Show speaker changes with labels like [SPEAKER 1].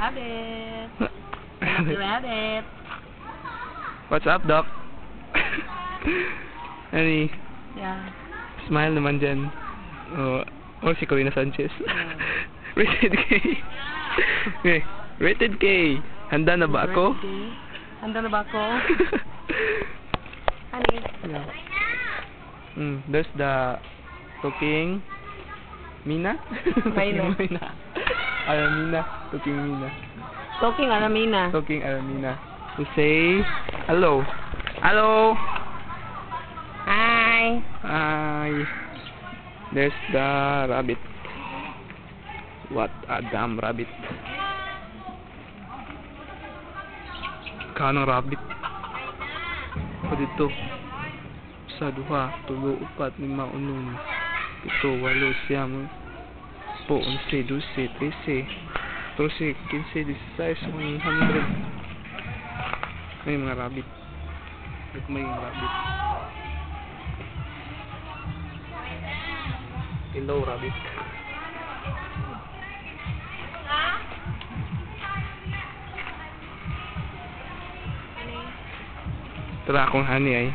[SPEAKER 1] Rabbit. Happy Rabbit.
[SPEAKER 2] What's up, Doc? Honey,
[SPEAKER 1] Yeah.
[SPEAKER 2] smile naman dyan. Oh, si Corina Sanchez. Rated K. Okay, Rated K. Handa na ba ako?
[SPEAKER 1] Handa na ba ako? Honey.
[SPEAKER 2] Yeah. There's the talking Mina?
[SPEAKER 1] Mina.
[SPEAKER 2] Aramina. Talking Mina.
[SPEAKER 1] Talking Aramina.
[SPEAKER 2] Talking Aramina. To say hello. Hello.
[SPEAKER 1] Hi.
[SPEAKER 2] Hi. There's the rabbit. What a damn rabbit. Kanang rabbit. O dito. Sa duha, tulo, upat, lima, unong, pito, walo, siyam, po, 11, 12, 13, 14, 15, 16, 100. May mga rabbit. May rabbit. Hello, rabbit. Tara akong honey ay.